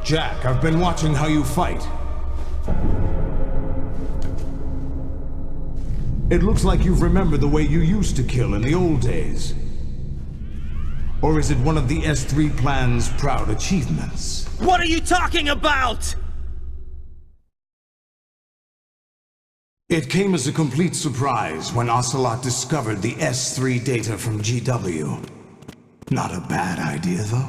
Jack, I've been watching how you fight. It looks like you've remembered the way you used to kill in the old days. Or is it one of the S3 plan's proud achievements? What are you talking about? It came as a complete surprise when Ocelot discovered the S3 data from GW. Not a bad idea, though.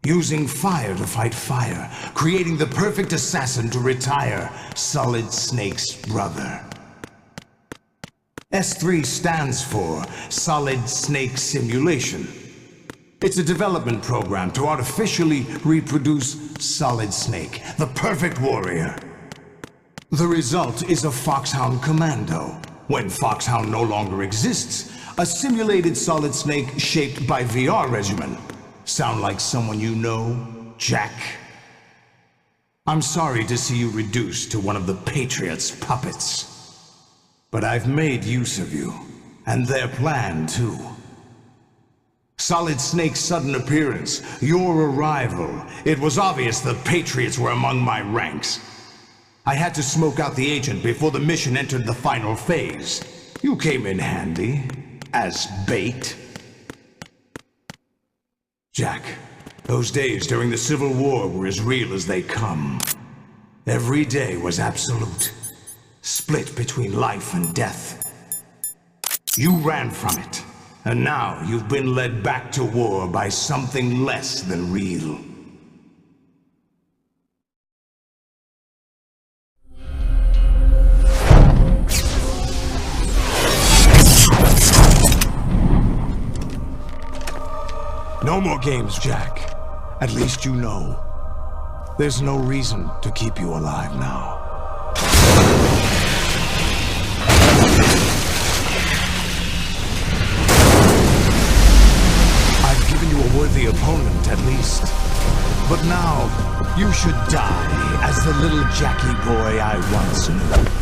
Using fire to fight fire, creating the perfect assassin to retire Solid Snake's brother. S3 stands for Solid Snake Simulation. It's a development program to artificially reproduce Solid Snake, the perfect warrior. The result is a Foxhound Commando. When Foxhound no longer exists, a simulated Solid Snake shaped by VR regimen. Sound like someone you know, Jack? I'm sorry to see you reduced to one of the Patriots' puppets. But I've made use of you, and their plan too. Solid Snake's sudden appearance, your arrival, it was obvious the Patriots were among my ranks. I had to smoke out the agent before the mission entered the final phase. You came in handy, as bait. Jack, those days during the Civil War were as real as they come. Every day was absolute, split between life and death. You ran from it, and now you've been led back to war by something less than real. No more games, Jack. At least you know. There's no reason to keep you alive now. I've given you a worthy opponent, at least. But now, you should die as the little Jackie boy I once knew.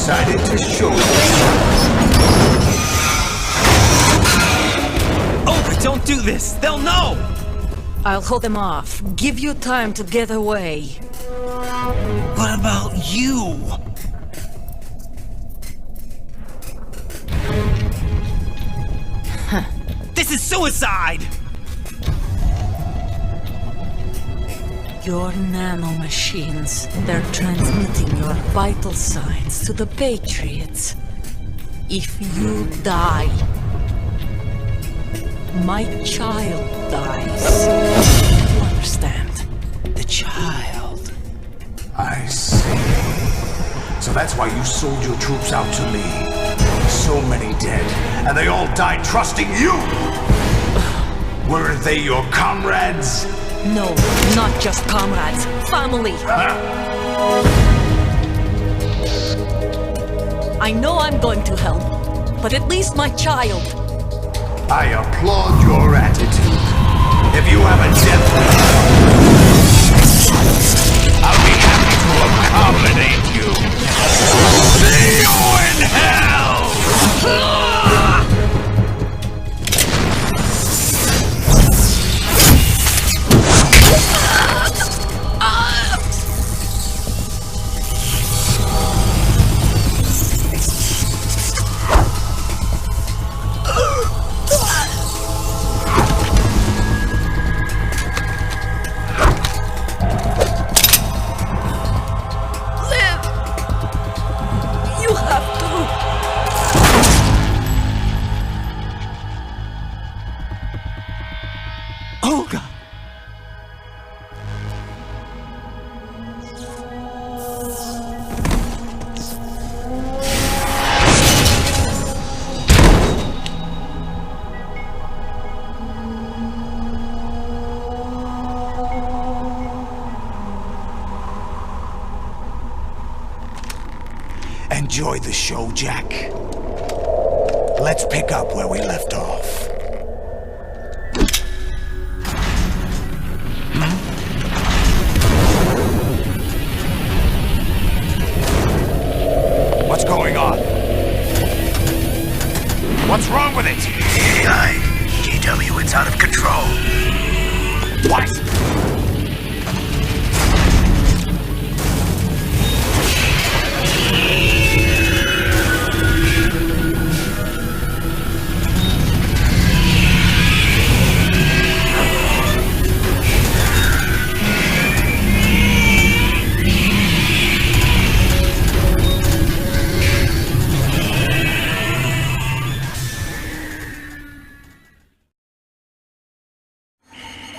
decided to show you. Olga, don't do this! They'll know! I'll hold them off. Give you time to get away. What about you? This is suicide! Your nanomachines, they're transmitting your vital signs to the Patriots. If you die, my child dies. You understand? The child. I see. So that's why you sold your troops out to me. So many dead, and they all died trusting you! Weren't they your comrades? No, not just comrades. Family. Huh? I know I'm going to hell, but at least my child. I applaud your attitude. If you have a death wish, I'll be happy to accommodate you. See you in hell! Olga! Enjoy the show, Jack. Let's pick up where we left off. What's going on? What's wrong with it? AI, GW, it's out of control. What?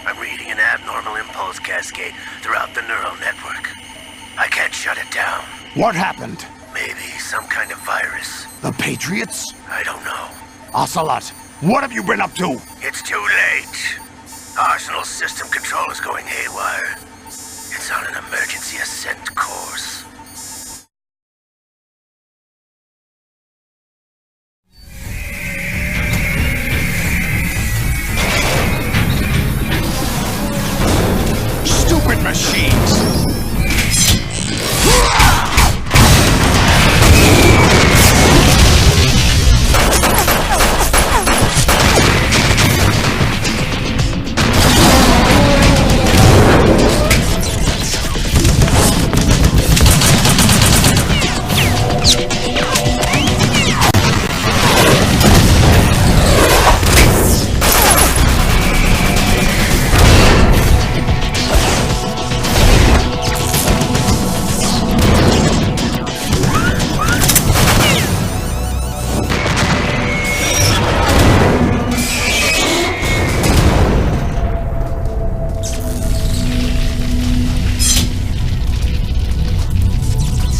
I'm reading an abnormal impulse cascade throughout the neural network. I can't shut it down. What happened? Maybe some kind of virus. The Patriots? I don't know. Ocelot, what have you been up to? It's too late. Arsenal's system control is going haywire. It's on an emergency ascent course. Stupid machines!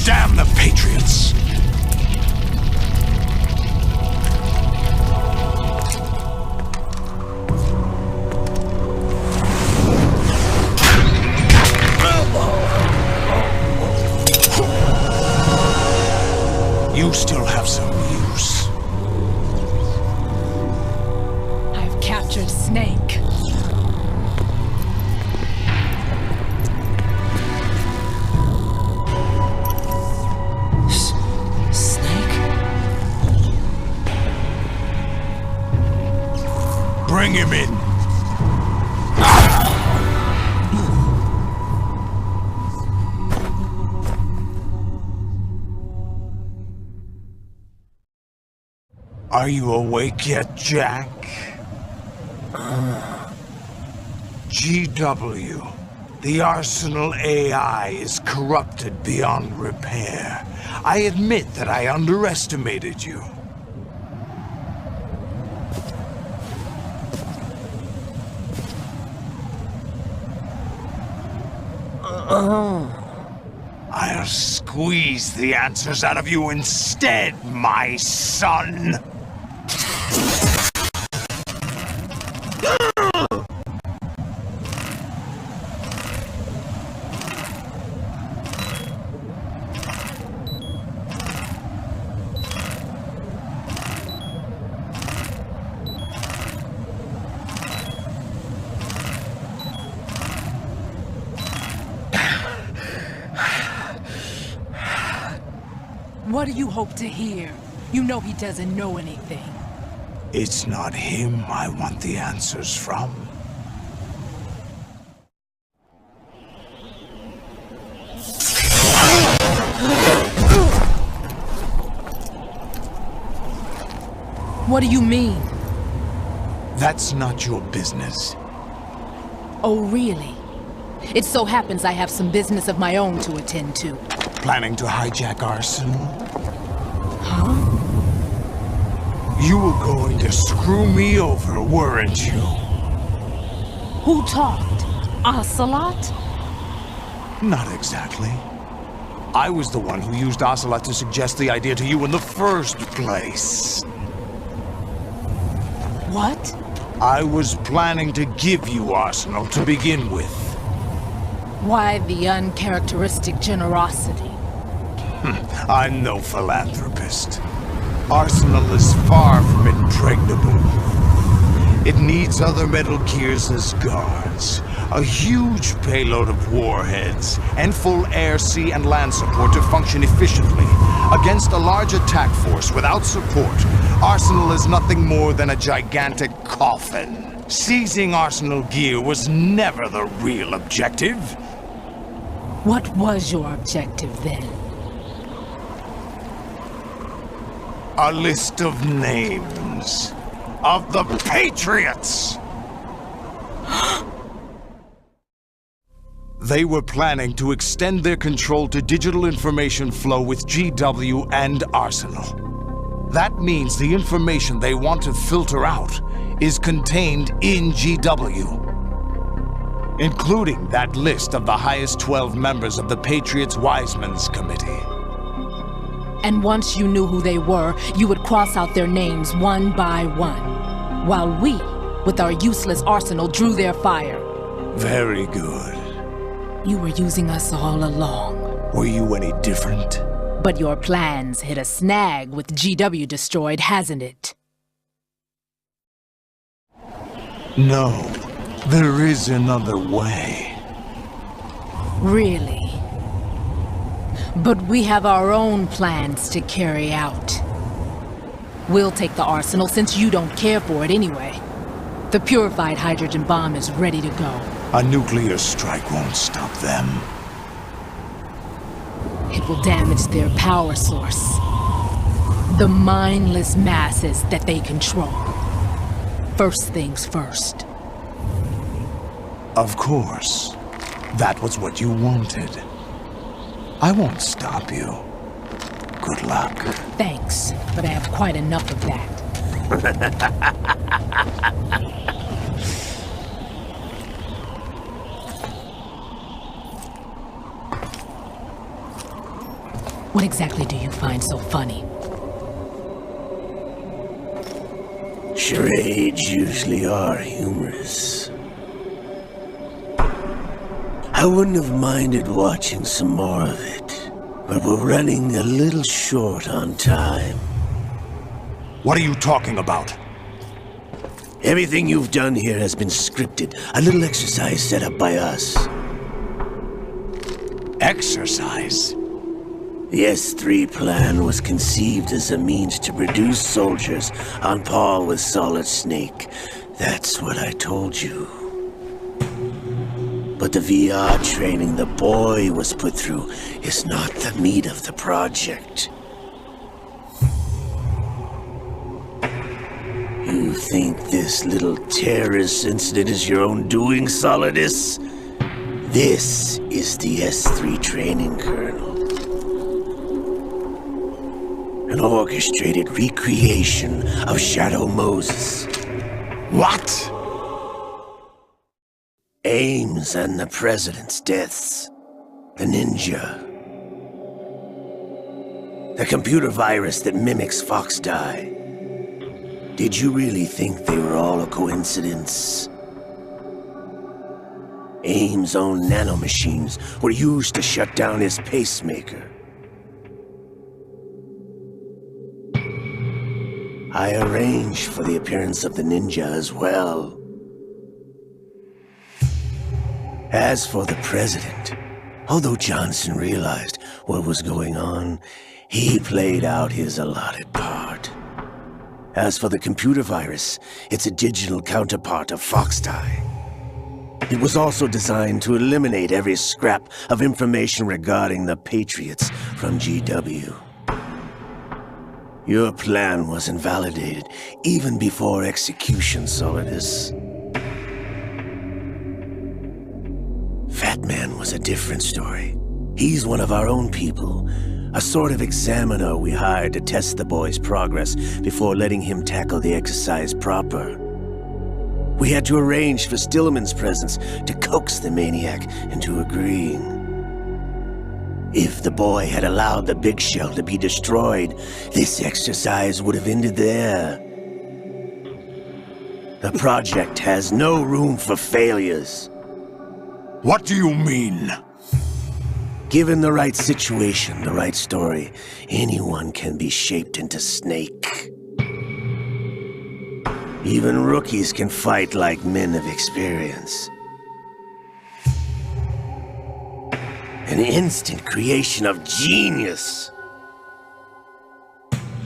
Damn the Patriots! You still have some use. I've captured Snake. Bring him in. Are you awake yet, Jack? GW. The Arsenal AI is corrupted beyond repair. I admit that I underestimated you. I'll squeeze the answers out of you instead, my son. What do you hope to hear? You know he doesn't know anything. It's not him I want the answers from. What do you mean? That's not your business. Oh, really? It so happens I have some business of my own to attend to. Planning to hijack Arsenal? Huh? You were going to screw me over, weren't you? Who talked? Ocelot? Not exactly. I was the one who used Ocelot to suggest the idea to you in the first place. What? I was planning to give you Arsenal to begin with. Why the uncharacteristic generosity? I'm no philanthropist. Arsenal is far from impregnable. It needs other Metal Gears as guards, a huge payload of warheads, and full air, sea, and land support to function efficiently. Against a large attack force without support, Arsenal is nothing more than a gigantic coffin. Seizing Arsenal gear was never the real objective. What was your objective then? A list of names of the Patriots! They were planning to extend their control to digital information flow with GW and Arsenal. That means the information they want to filter out is contained in GW, including that list of the highest 12 members of the Patriots Wiseman's Committee. And once you knew who they were, you would cross out their names one by one, while we, with our useless arsenal, drew their fire. Very good. You were using us all along. Were you any different? But your plans hit a snag with GW destroyed, hasn't it? No, there is another way. Really? But we have our own plans to carry out. We'll take the arsenal since you don't care for it anyway. The purified hydrogen bomb is ready to go. A nuclear strike won't stop them. It will damage their power source. The mindless masses that they control. First things first. Of course. That was what you wanted. I won't stop you. Good luck. Thanks, but I have quite enough of that. What exactly do you find so funny? Charades usually are humorous. I wouldn't have minded watching some more of it, but we're running a little short on time. What are you talking about? Everything you've done here has been scripted, a little exercise set up by us. Exercise? The S3 plan was conceived as a means to produce soldiers on par with Solid Snake, That's what I told you. But the VR training the boy was put through is not the meat of the project. You think this little terrorist incident is your own doing, Solidus? This is the S3 training kernel. An orchestrated recreation of Shadow Moses. What? Ames and the President's deaths. The ninja. The computer virus that mimics Foxdie. Did you really think they were all a coincidence? Ames' own nanomachines were used to shut down his pacemaker. I arranged for the appearance of the ninja as well. As for the President, although Johnson realized what was going on, he played out his allotted part. As for the computer virus, it's a digital counterpart of Foxdie. It was also designed to eliminate every scrap of information regarding the Patriots from GW. Your plan was invalidated even before execution, Solidus. Fat Man was a different story. He's one of our own people, a sort of examiner we hired to test the boy's progress before letting him tackle the exercise proper. We had to arrange for Stillman's presence to coax the maniac into agreeing. If the boy had allowed the big shell to be destroyed, this exercise would have ended there. The project has no room for failures. What do you mean? Given the right situation, the right story, anyone can be shaped into Snake. Even rookies can fight like men of experience. An instant creation of genius.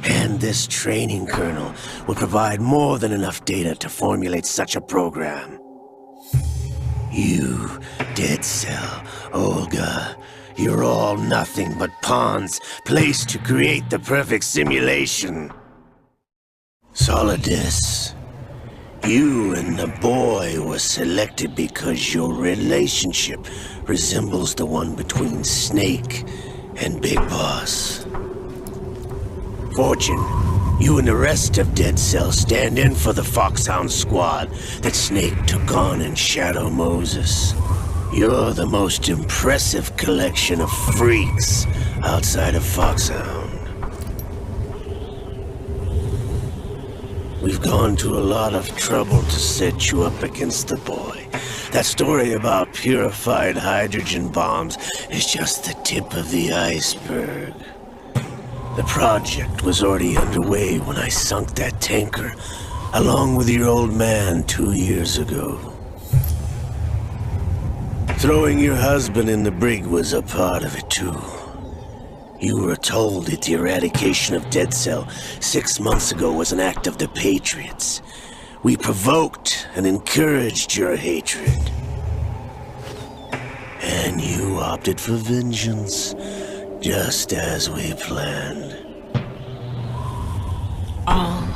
And this training kernel will provide more than enough data to formulate such a program. You, Dead Cell, Olga, you're all nothing but pawns placed to create the perfect simulation. Solidus, you and the boy were selected because your relationship resembles the one between Snake and Big Boss. Fortune, you and the rest of Dead Cell stand in for the Foxhound squad that Snake took on in Shadow Moses. You're the most impressive collection of freaks outside of Foxhound. We've gone to a lot of trouble to set you up against the boy. That story about purified hydrogen bombs is just the tip of the iceberg. The project was already underway when I sunk that tanker, along with your old man 2 years ago. Throwing your husband in the brig was a part of it too. You were told that the eradication of Dead Cell 6 months ago was an act of the Patriots. We provoked and encouraged your hatred. And you opted for vengeance, just as we planned. All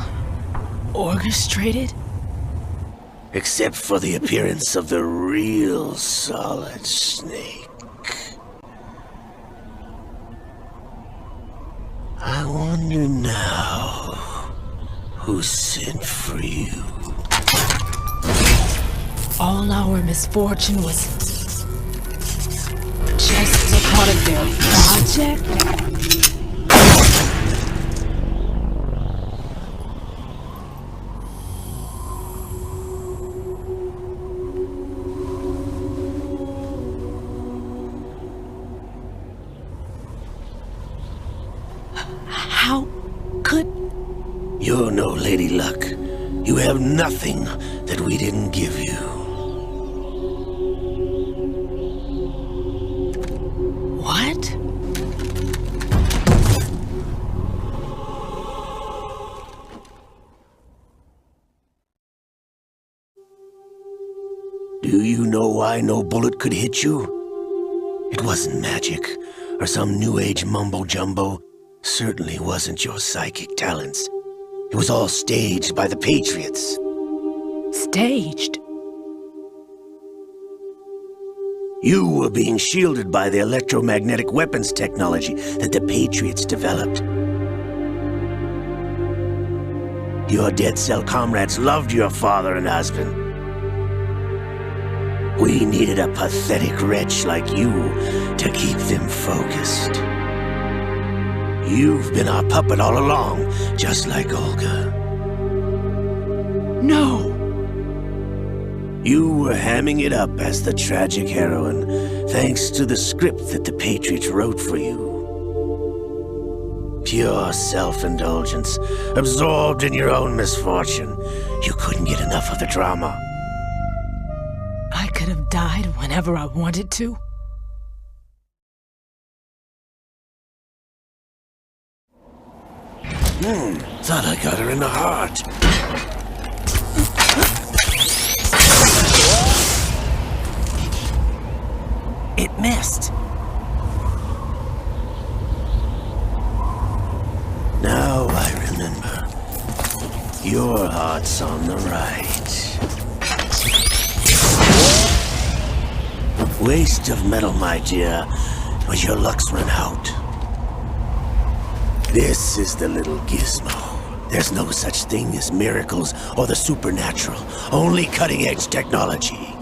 orchestrated? Except for the appearance of the real Solid Snake. I wonder now who sent for you. All our misfortune was just a part of their project? How could... You're no Lady Luck. You have nothing that we didn't give you. What? why no bullet could hit you? It wasn't magic, or some new age mumbo-jumbo. Certainly wasn't your psychic talents. It was all staged by the Patriots. Staged? You were being shielded by the electromagnetic weapons technology that the Patriots developed. Your dead cell comrades loved your father and husband. We needed a pathetic wretch like you to keep them focused. You've been our puppet all along, just like Olga. No! You were hamming it up as the tragic heroine, thanks to the script that the Patriots wrote for you. Pure self-indulgence, absorbed in your own misfortune. You couldn't get enough of the drama. I could have died whenever I wanted to. Thought I got her in the heart. It missed. Now I remember. Your heart's on the right. Waste of metal, my dear, but your luck's run out. This is the little gizmo. There's no such thing as miracles or the supernatural, only cutting-edge technology.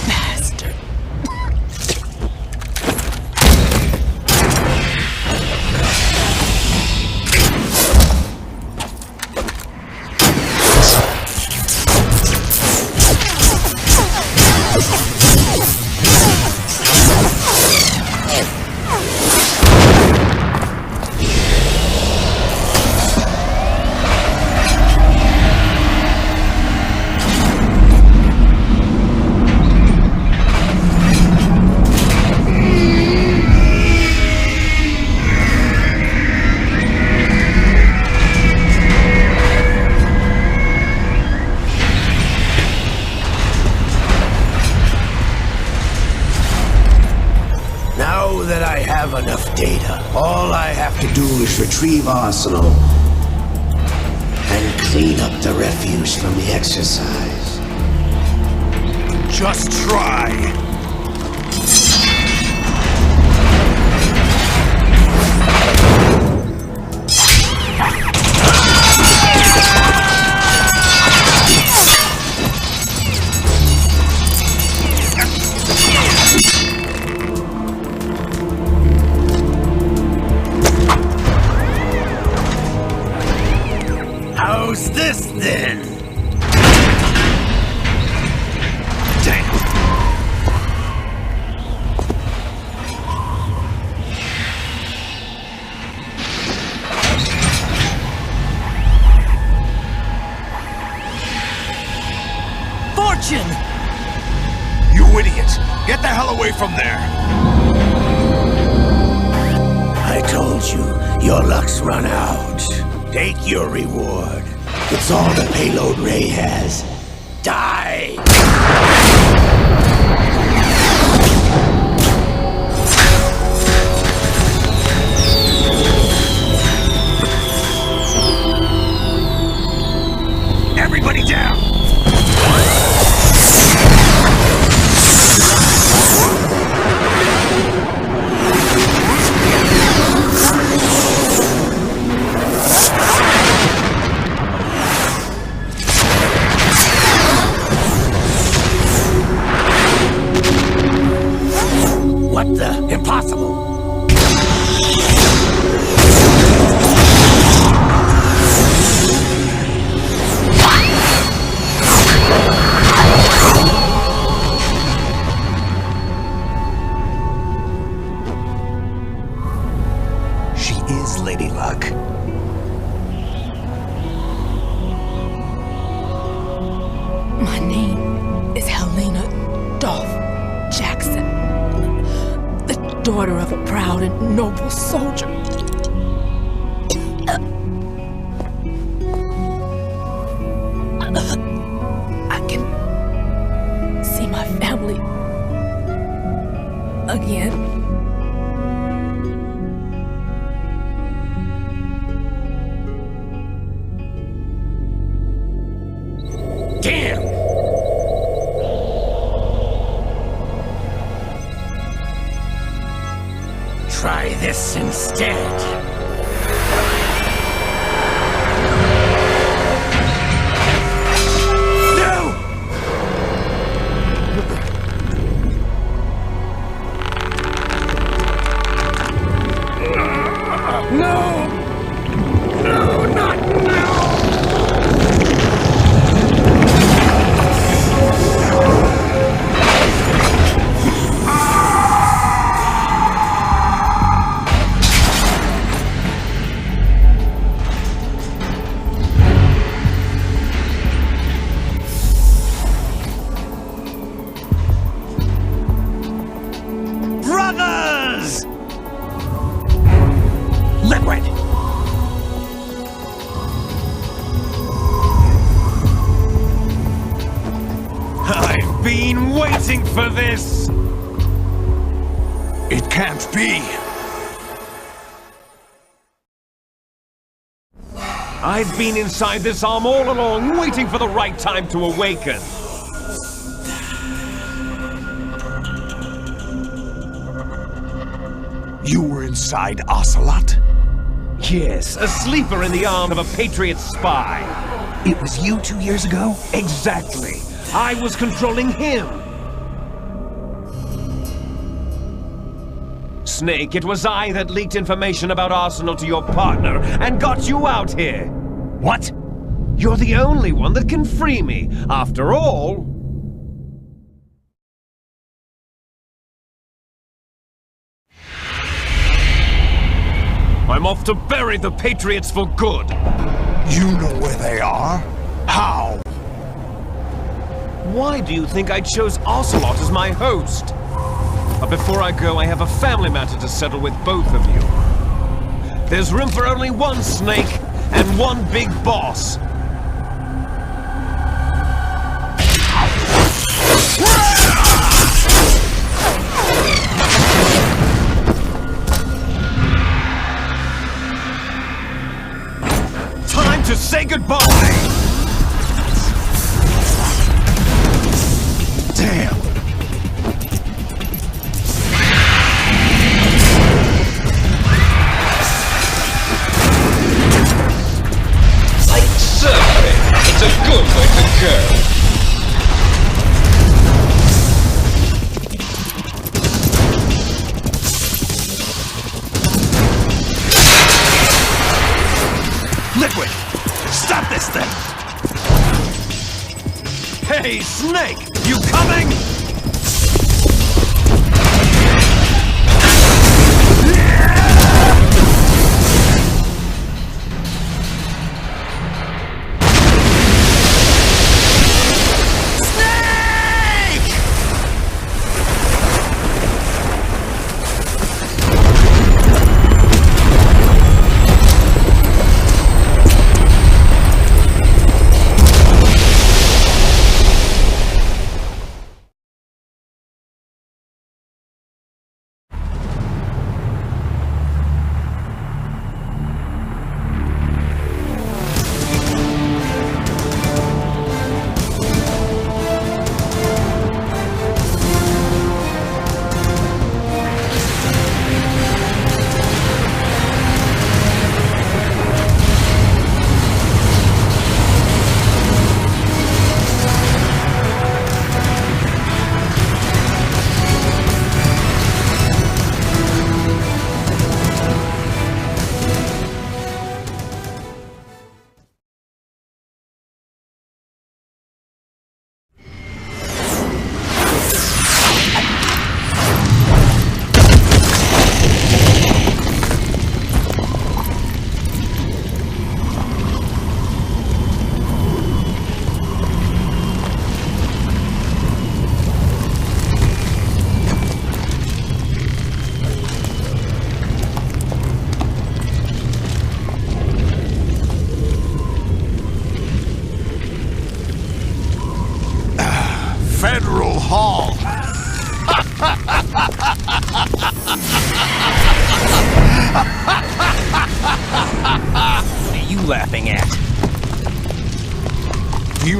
Bastard. Enough data. All I have to do is retrieve Arsenal and clean up the refuse from the exercise. Just try. How's this then? Damn. Fortune! You idiot! Get the hell away from there! I told you, your luck's run out. Take your reward. It's all the payload Ray has. Die! Everybody down! What the? Impossible! She is Lady Luck. My name is Helena Dolph Jackson, the daughter of a proud and noble soldier. again. Damn! Try this instead. Brothers! Liquid! I've been waiting for this! It can't be. I've been inside this arm all along, waiting for the right time to awaken. You were inside Ocelot? Yes, a sleeper in the arm of a Patriot spy. It was you 2 years ago? Exactly. I was controlling him. Snake, it was I that leaked information about Arsenal to your partner and got you out here. What? You're the only one that can free me. After all... I'm off to bury the Patriots for good. You know where they are? How? Why do you think I chose Ocelot as my host? But before I go, I have a family matter to settle with both of you. There's room for only one Snake and one big boss. Time to say goodbye! Damn! Surfing. It's a good way to go. Liquid! Stop this thing! Hey, Snake! You coming?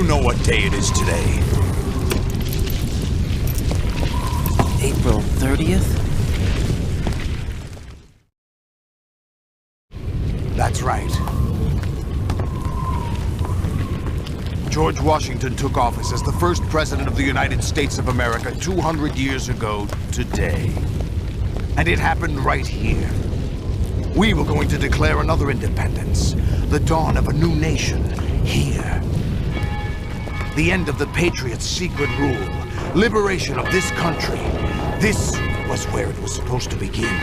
know what day it is today? April 30th? That's right. George Washington took office as the first president of the United States of America 200 years ago today. And it happened right here. We were going to declare another independence, the dawn of a new nation, here. The end of the Patriots' secret rule, liberation of this country. This was where it was supposed to begin.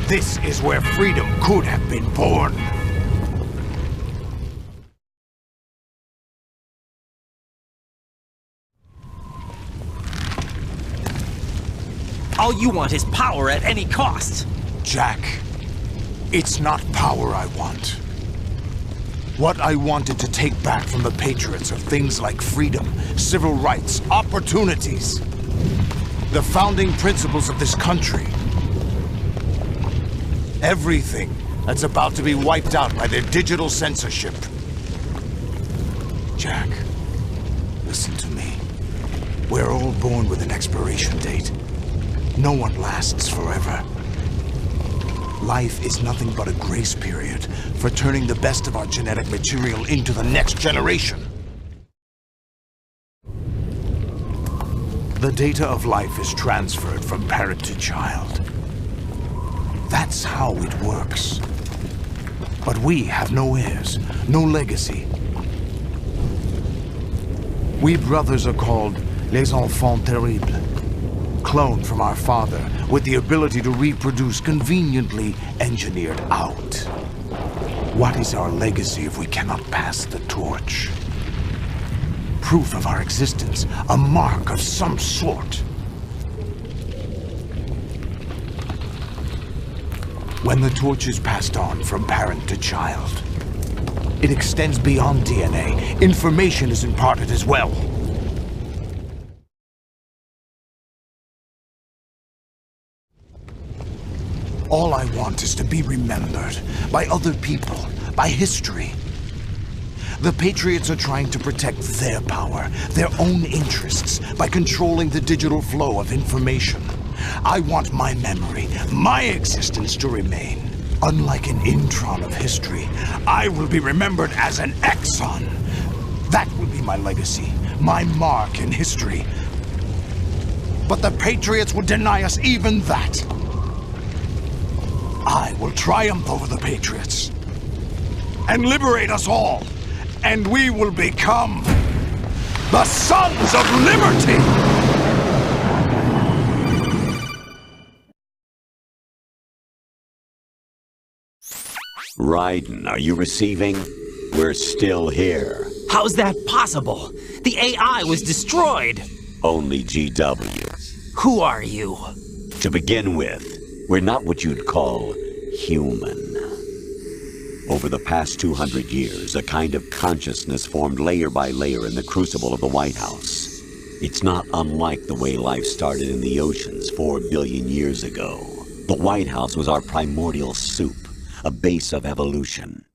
This is where freedom could have been born. All you want is power at any cost. Jack, it's not power I want. What I wanted to take back from the Patriots are things like freedom, civil rights, opportunities. The founding principles of this country. Everything that's about to be wiped out by their digital censorship. Jack, listen to me. We're all born with an expiration date. No one lasts forever. Life is nothing but a grace period for turning the best of our genetic material into the next generation. The data of life is transferred from parent to child. That's how it works. But we have no heirs, no legacy. We brothers are called les enfants terribles. Cloned from our father, with the ability to reproduce conveniently engineered out. What is our legacy if we cannot pass the torch? Proof of our existence, a mark of some sort. When the torch is passed on from parent to child, it extends beyond DNA. Information is imparted as well. All I want is to be remembered by other people, by history. The Patriots are trying to protect their power, their own interests, by controlling the digital flow of information. I want my memory, my existence to remain. Unlike an intron of history, I will be remembered as an exon. That will be my legacy, my mark in history. But the Patriots would deny us even that. I will triumph over the Patriots and liberate us all, and we will become the Sons of Liberty! Raiden, are you receiving? We're still here. How's that possible? The AI was destroyed. Only GW. Who are you? To begin with, we're not what you'd call human. Over the past 200 years, a kind of consciousness formed layer by layer in the crucible of the White House. It's not unlike the way life started in the oceans 4 billion years ago. The White House was our primordial soup, a base of evolution.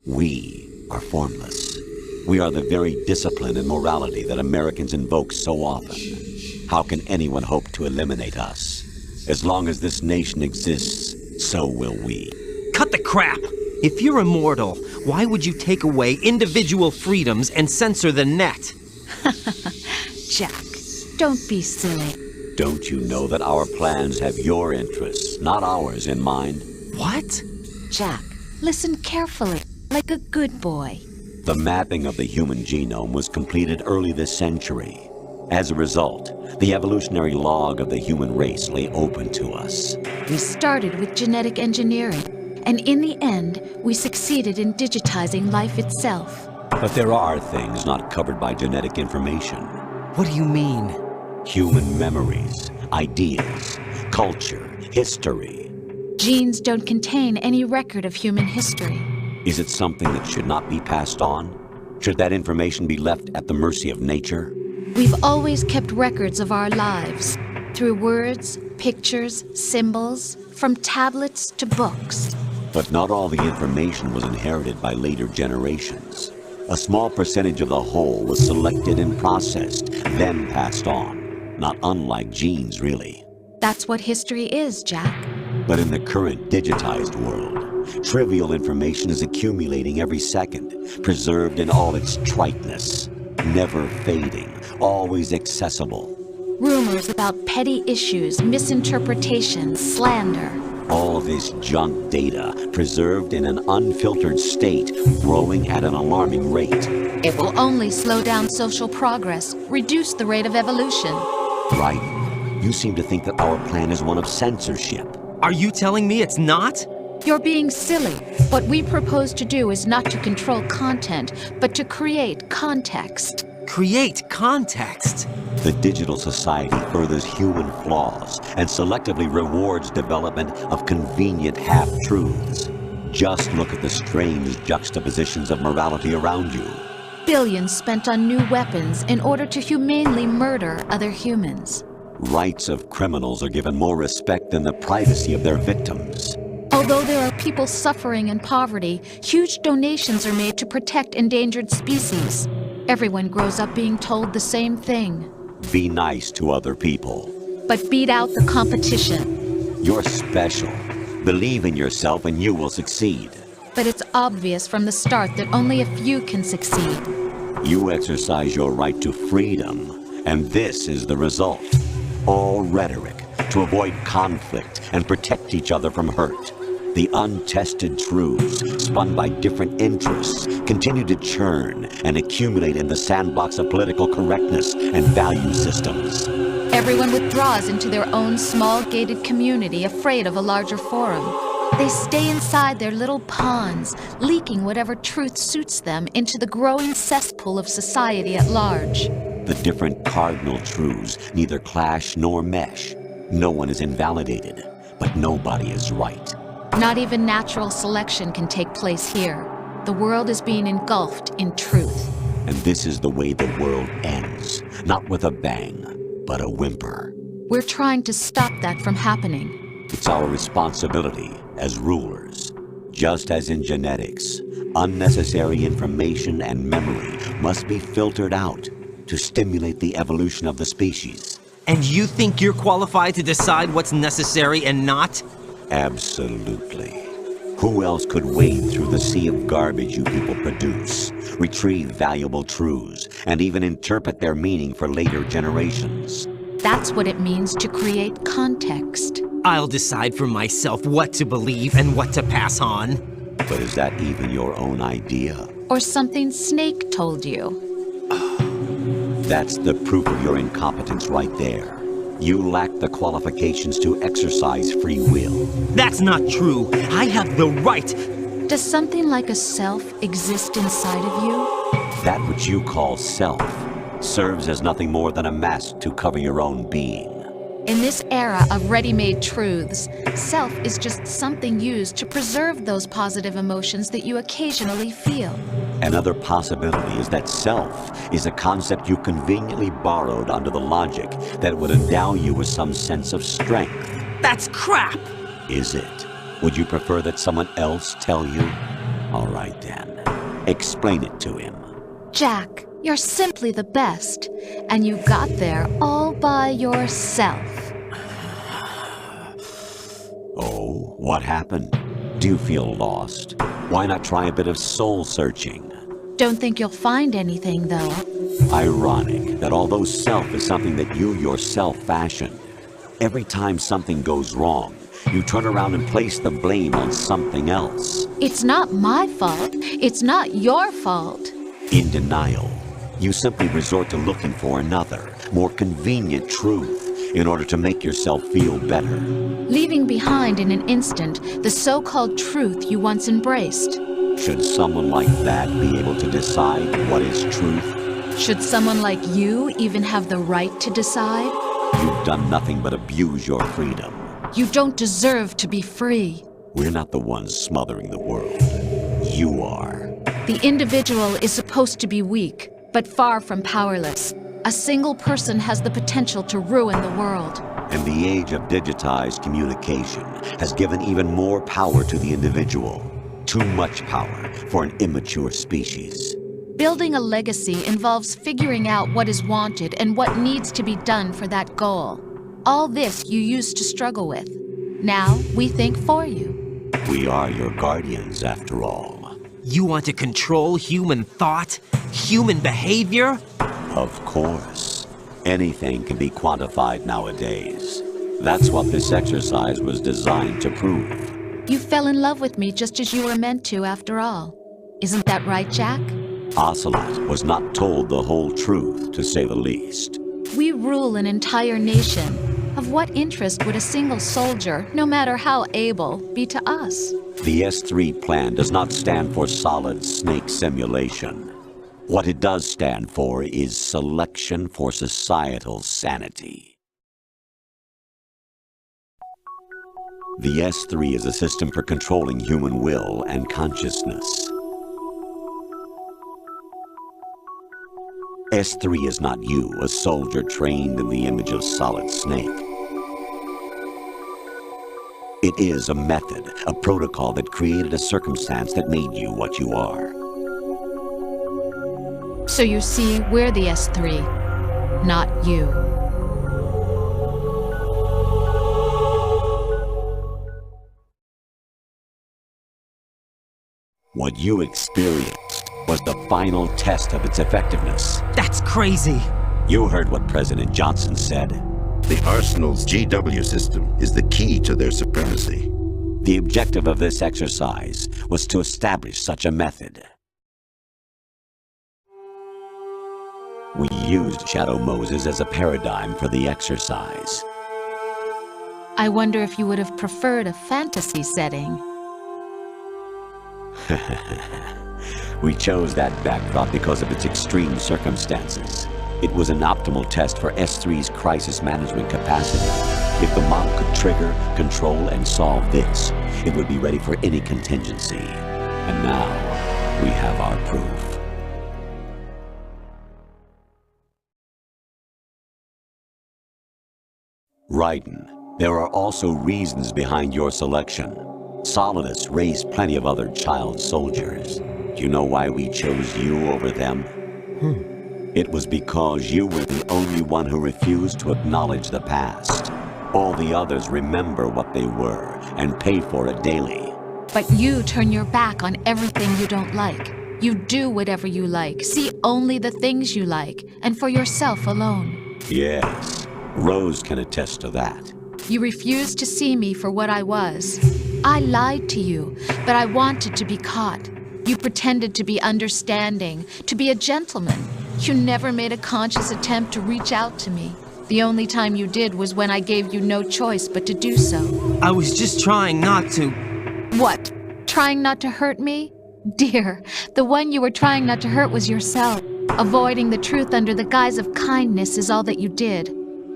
We are formless. We are the very discipline and morality that Americans invoke so often. How can anyone hope to eliminate us? As long as this nation exists, so will we. Cut the crap! If you're immortal, why would you take away individual freedoms and censor the net? Jack, don't be silly. Don't you know that our plans have your interests, not ours, in mind? What? Jack, listen carefully, like a good boy. The mapping of the human genome was completed early this century. As a result, the evolutionary log of the human race lay open to us. We started with genetic engineering, and in the end, we succeeded in digitizing life itself. But there are things not covered by genetic information. What do you mean? Human memories, ideas, culture, history. Genes don't contain any record of human history. Is it something that should not be passed on? Should that information be left at the mercy of nature? We've always kept records of our lives, through words, pictures, symbols, from tablets to books. But not all the information was inherited by later generations. A small percentage of the whole was selected and processed, then passed on. Not unlike genes, really. That's what history is, Jack. But in the current digitized world, trivial information is accumulating every second, preserved in all its triteness, never fading, always accessible. Rumors about petty issues, misinterpretations, slander. All this junk data, preserved in an unfiltered state, growing at an alarming rate. It will only slow down social progress, reduce the rate of evolution. Right. You seem to think that our plan is one of censorship. Are you telling me it's not? You're being silly. What we propose to do is not to control content, but to create context. Create context? The digital society furthers human flaws and selectively rewards development of convenient half-truths. Just look at the strange juxtapositions of morality around you. Billions spent on new weapons in order to humanely murder other humans. Rights of criminals are given more respect than the privacy of their victims. Although there are people suffering in poverty, huge donations are made to protect endangered species. Everyone grows up being told the same thing. Be nice to other people. But beat out the competition. You're special. Believe in yourself and you will succeed. But it's obvious from the start that only a few can succeed. You exercise your right to freedom, and this is the result. All rhetoric to avoid conflict and protect each other from hurt. The untested truths, spun by different interests, continue to churn and accumulate in the sandbox of political correctness and value systems. Everyone withdraws into their own small gated community, afraid of a larger forum. They stay inside their little ponds, leaking whatever truth suits them into the growing cesspool of society at large. The different cardinal truths neither clash nor mesh. No one is invalidated, but nobody is right. Not even natural selection can take place here. The world is being engulfed in truth. And this is the way the world ends. Not with a bang, but a whimper. We're trying to stop that from happening. It's our responsibility as rulers. Just as in genetics, unnecessary information and memory must be filtered out to stimulate the evolution of the species. And you think you're qualified to decide what's necessary and not? Absolutely. Who else could wade through the sea of garbage you people produce, retrieve valuable truths, and even interpret their meaning for later generations? That's what it means to create context. I'll decide for myself what to believe and what to pass on. But is that even your own idea? Or something Snake told you? That's the proof of your incompetence right there. You lack the qualifications to exercise free will. That's not true. I have the right. Does something like a self exist inside of you? That which you call self serves as nothing more than a mask to cover your own being. In this era of ready-made truths, self is just something used to preserve those positive emotions that you occasionally feel. Another possibility is that self is a concept you conveniently borrowed under the logic that would endow you with some sense of strength. That's crap! Is it? Would you prefer that someone else tell you? All right then. Explain it to him. Jack, you're simply the best, and you got there all by yourself. Oh, what happened? Do you feel lost? Why not try a bit of soul-searching? Don't think you'll find anything, though. Ironic that although self is something that you yourself fashioned, every time something goes wrong, you turn around and place the blame on something else. It's not my fault. It's not your fault. In denial, you simply resort to looking for another, more convenient truth in order to make yourself feel better. Leaving behind in an instant the so-called truth you once embraced. Should someone like that be able to decide what is truth? Should someone like you even have the right to decide? You've done nothing but abuse your freedom. You don't deserve to be free. We're not the ones smothering the world. You are. The individual is supposed to be weak, but far from powerless. A single person has the potential to ruin the world. And the age of digitized communication has given even more power to the individual. Too much power for an immature species. Building a legacy involves figuring out what is wanted and what needs to be done for that goal. All this you used to struggle with. Now, we think for you. We are your guardians, after all. You want to control human thought? Human behavior? Of course. Anything can be quantified nowadays. That's what this exercise was designed to prove. You fell in love with me just as you were meant to, after all. Isn't that right, Jack? Ocelot was not told the whole truth, to say the least. We rule an entire nation. Of what interest would a single soldier, no matter how able, be to us? The S3 plan does not stand for solid snake simulation. What it does stand for is selection for societal sanity. The S3 is a system for controlling human will and consciousness. S3 is not you, a soldier trained in the image of Solid Snake. It is a method, a protocol that created a circumstance that made you what you are. So you see, we're the S3, not you. What you experienced was the final test of its effectiveness. That's crazy. You heard what President Johnson said. The Arsenal's GW system is the key to their supremacy. The objective of this exercise was to establish such a method. We used Shadow Moses as a paradigm for the exercise. I wonder if you would have preferred a fantasy setting. We chose that backdrop because of its extreme circumstances. It was an optimal test for S3's crisis management capacity. If the model could trigger, control, and solve this, it would be ready for any contingency. And now, we have our proof. Raiden, there are also reasons behind your selection. Solidus raised plenty of other child soldiers. Do you know why we chose you over them? It was because you were the only one who refused to acknowledge the past. All the others remember what they were and pay for it daily. But you turn your back on everything you don't like. You do whatever you like, see only the things you like, and for yourself alone. Yes, Rose can attest to that. You refused to see me for what I was. I lied to you, but I wanted to be caught. You pretended to be understanding, to be a gentleman. You never made a conscious attempt to reach out to me. The only time you did was when I gave you no choice but to do so. I was just trying not to. What? Trying not to hurt me? Dear, the one you were trying not to hurt was yourself. Avoiding the truth under the guise of kindness is all that you did.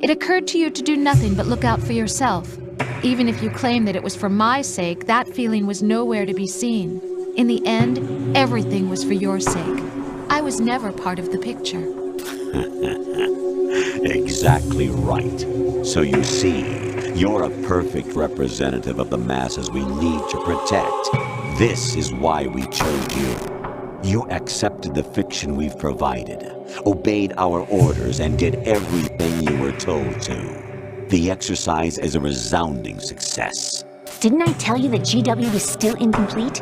It occurred to you to do nothing but look out for yourself. Even if you claim that it was for my sake, that feeling was nowhere to be seen. In the end, everything was for your sake. I was never part of the picture. Exactly right. So you see, you're a perfect representative of the masses we need to protect. This is why we chose you. You accepted the fiction we've provided, obeyed our orders, and did everything you were told to. The exercise is a resounding success. Didn't I tell you that GW was still incomplete?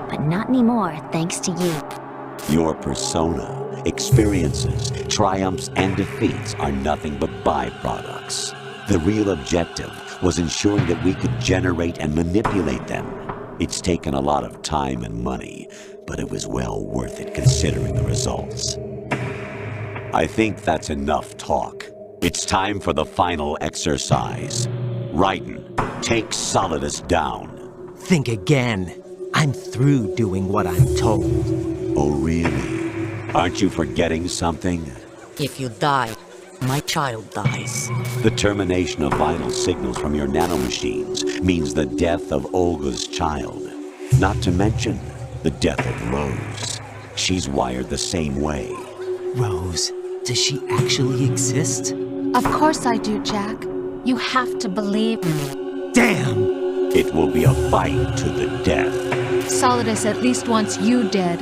But not anymore, thanks to you. Your persona, experiences, triumphs, and defeats are nothing but byproducts. The real objective was ensuring that we could generate and manipulate them. It's taken a lot of time and money, but it was well worth it considering the results. I think that's enough talk. It's time for the final exercise. Raiden, take Solidus down. Think again. I'm through doing what I'm told. Oh, really? Aren't you forgetting something? If you die, my child dies. The termination of vital signals from your nanomachines means the death of Olga's child. Not to mention the death of Rose. She's wired the same way. Rose, does she actually exist? Of course I do, Jack. You have to believe me. Damn! It will be a fight to the death. Solidus at least wants you dead.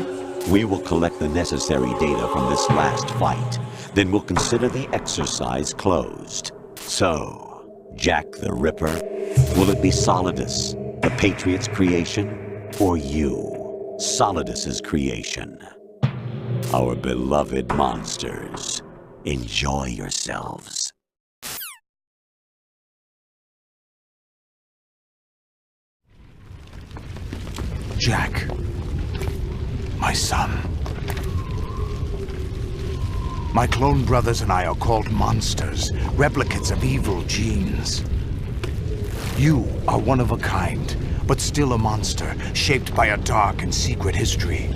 We will collect the necessary data from this last fight. Then we'll consider the exercise closed. So, Jack the Ripper, will it be Solidus, the Patriot's creation, or you, Solidus's creation? Our beloved monsters, enjoy yourselves. Jack, my son. My clone brothers and I are called monsters, replicates of evil genes. You are one of a kind, but still a monster, shaped by a dark and secret history.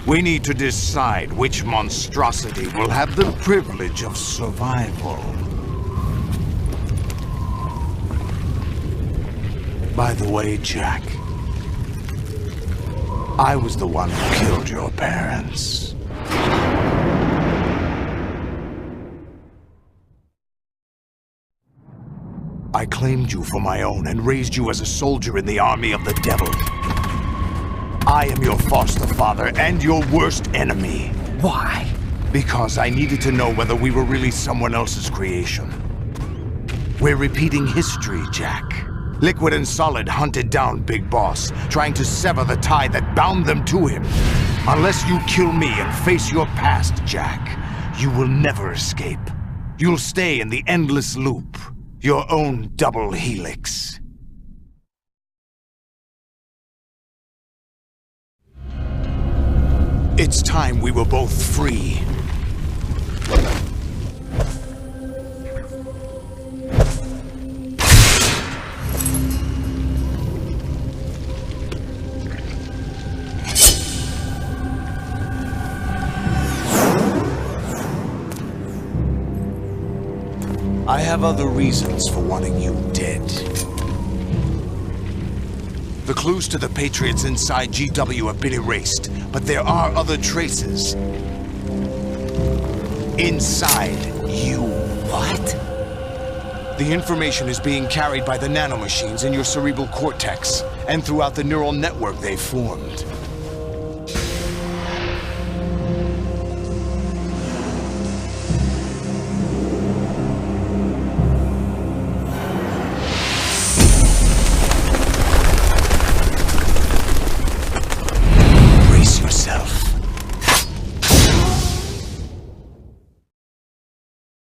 We need to decide which monstrosity will have the privilege of survival. By the way, Jack, I was the one who killed your parents. I claimed you for my own and raised you as a soldier in the army of the devil. I am your foster father and your worst enemy. Why? Because I needed to know whether we were really someone else's creation. We're repeating history, Jack. Liquid and Solid hunted down Big Boss, trying to sever the tie that bound them to him. Unless you kill me and face your past, Jack, you will never escape. You'll stay in the endless loop, your own double helix. It's time we were both free. I have other reasons for wanting you dead. The clues to the Patriots inside GW have been erased, but there are other traces. Inside you. What? The information is being carried by the nanomachines in your cerebral cortex, and throughout the neural network they formed.